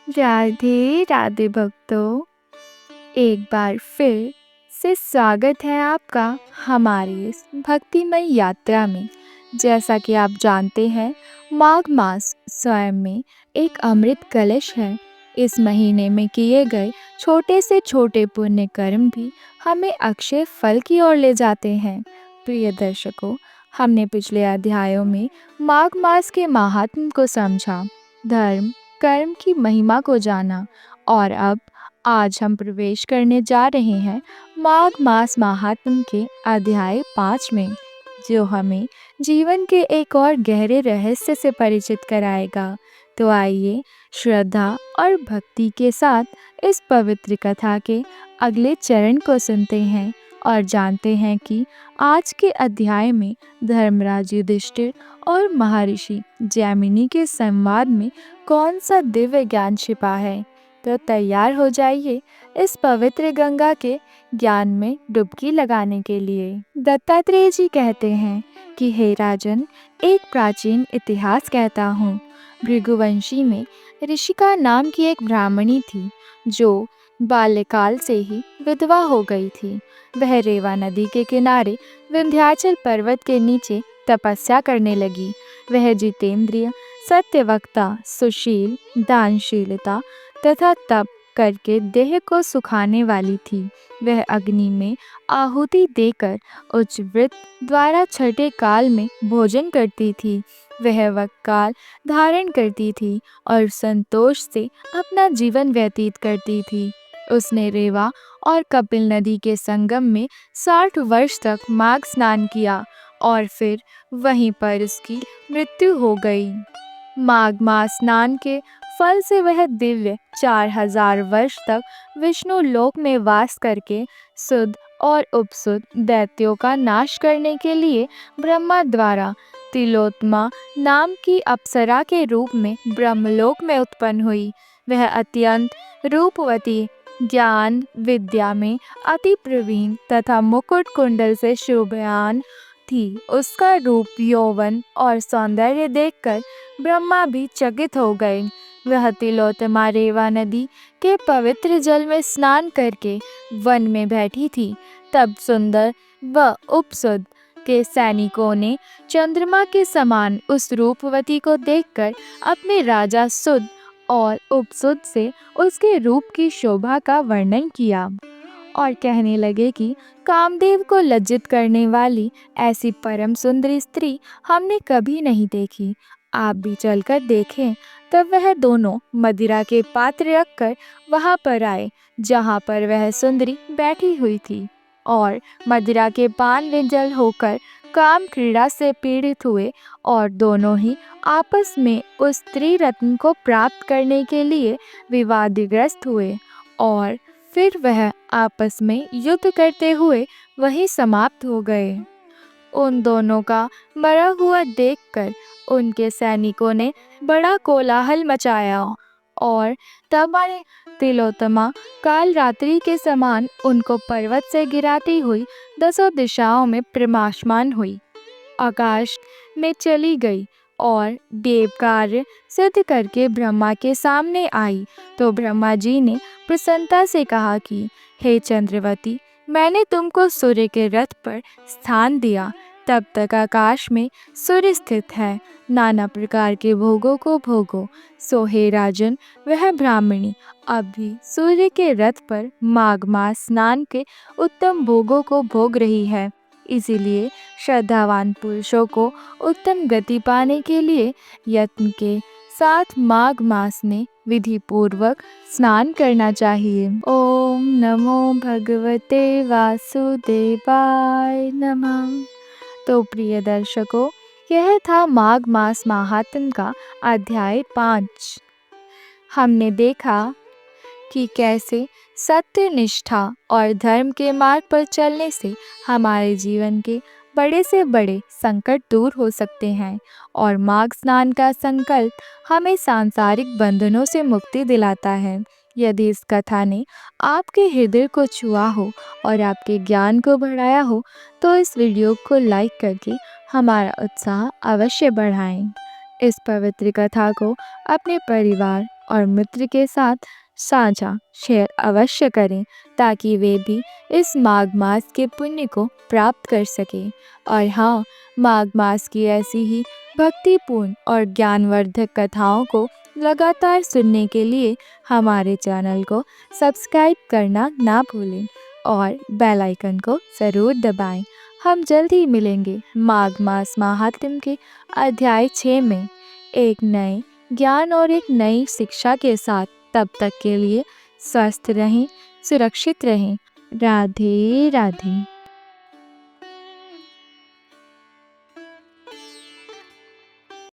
राधे राधे भक्तों, एक बार फिर से स्वागत है आपका हमारी इस भक्तिमय यात्रा में। जैसा कि आप जानते हैं, माघ मास स्वयं में एक अमृत कलश है। इस महीने में किए गए छोटे से छोटे पुण्य कर्म भी हमें अक्षय फल की ओर ले जाते हैं। प्रिय दर्शकों, हमने पिछले अध्यायों में माघ मास के महात्म को समझा, धर्म कर्म की महिमा को जाना, और अब आज हम प्रवेश करने जा रहे हैं माघ मास महात्म के अध्याय 5 में, जो हमें जीवन के एक और गहरे रहस्य से परिचित कराएगा। तो आइए श्रद्धा और भक्ति के साथ इस पवित्र कथा के अगले चरण को सुनते हैं और जानते हैं कि आज के अध्याय में धर्मराज युधिष्ठिर और महर्षि जैमिनी के संवाद में कौन सा दिव्य ज्ञान छिपा है। तो तैयार हो जाइए इस पवित्र गंगा के ज्ञान में डुबकी लगाने के लिए। दत्तात्रेय जी कहते हैं कि हे राजन, एक प्राचीन इतिहास कहता हूँ। भृगुवंशी में ऋषिका नाम की एक ब्राह्मणी थी जो बाल्यकाल से ही विधवा हो गई थी। वह रेवा नदी के किनारे विंध्याचल पर्वत के नीचे तपस्या करने लगी। वह जितेंद्रिय, सत्यवक्ता, सुशील, दानशीलता तथा तप करके देह को सुखाने वाली थी। वह अग्नि में आहुति देकर उच्च व्रत द्वारा छठे काल में भोजन करती थी। वह वक्काल धारण करती थी और संतोष से अपना जीवन व्यतीत करती थी। उसने रेवा और कपिल नदी के संगम में 60 वर्ष तक माघ स्नान किया और फिर वहीं पर उसकी मृत्यु हो गई। माघ मास स्नान के फल से वह दिव्य 4000 वर्ष तक विष्णु लोक में वास करके शुद्ध और उपशुद्ध दैत्यों का नाश करने के लिए ब्रह्मा द्वारा तिलोत्तमा नाम की अप्सरा के रूप में ब्रह्मलोक में उत्पन्न हुई। वह अत्यंत रूपवती, ज्ञान विद्या में अति प्रवीण तथा मुकुट कुंडल से शोभयान थी। उसका रूप, यौवन और सौंदर्य देखकर ब्रह्मा भी चकित हो गए। वह तिलोत्तमा रेवा नदी के पवित्र जल में स्नान करके वन में बैठी थी। तब सुंदर व उपसुद के सैनिकों ने चंद्रमा के समान उस रूपवती को देखकर अपने राजा सुद और उपसुद से उसके रूप की शोभा का वर्णन किया और कहने लगे कि कामदेव को लज्जित करने वाली ऐसी परम सुंदरी स्त्री हमने कभी नहीं देखी। आप भी चलकर देखें। तब वह दोनों मदिरा के पात्र रखकर वहां पर आए जहां पर वह सुंदरी बैठी हुई थी, और मदिरा के पान विंजल होकर काम क्रीड़ा से पीड़ित हुए और दोनों ही आपस में उस स्त्री रत्न को प्राप्त करने के लिए विवादग्रस्त हुए और फिर वह आपस में युद्ध करते हुए वहीं समाप्त हो गए। उन दोनों का मरा हुआ देखकर उनके सैनिकों ने बड़ा कोलाहल मचाया और तब आए तिलोत्तमा काल रात्रि के समान उनको पर्वत से गिराती हुई 10 दिशाओं में प्रकाशमान हुई, आकाश में चली गई और देव कार्य सिद्ध करके ब्रह्मा के सामने आई। तो ब्रह्मा जी ने प्रसन्नता से कहा कि हे चंद्रवती, मैंने तुमको सूर्य के रथ पर स्थान दिया। तब तक आकाश में सूर्य स्थित है, नाना प्रकार के भोगों को भोगो। सो हे राजन, वह ब्राह्मणी अब भी सूर्य के रथ पर माघ मास स्नान के उत्तम भोगों को भोग रही है। इसीलिए श्रद्धावान पुरुषों को उत्तम गति पाने के लिए यत्न के साथ माघ मास में विधि पूर्वक स्नान करना चाहिए। ओम नमो भगवते वासुदेवाय नमः। तो प्रिय दर्शकों, यह था माघ मास महात्म का अध्याय 5। हमने देखा कि कैसे सत्य, निष्ठा और धर्म के मार्ग पर चलने से हमारे जीवन के बड़े से बड़े संकट दूर हो सकते हैं और माघ स्नान का संकल्प हमें सांसारिक बंधनों से मुक्ति दिलाता है। यदि इस कथा ने आपके हृदय को छुआ हो और आपके ज्ञान को बढ़ाया हो तो इस वीडियो को लाइक करके हमारा उत्साह अवश्य बढ़ाएं। इस पवित्र कथा को अपने परिवार, और मित्र के साथ साझा शेयर अवश्य करें, ताकि वे भी इस माघ मास के पुण्य को प्राप्त कर सकें। और हाँ, माघ मास की ऐसी ही भक्तिपूर्ण और ज्ञानवर्धक कथाओं को लगातार सुनने के लिए हमारे चैनल को सब्सक्राइब करना ना भूलें और बेल आइकन को ज़रूर दबाएं। हम जल्द ही मिलेंगे माघ मास महात्म्य के अध्याय 6 में एक नए ज्ञान और एक नई शिक्षा के साथ। तब तक के लिए स्वस्थ रहें, सुरक्षित रहें। राधे राधे।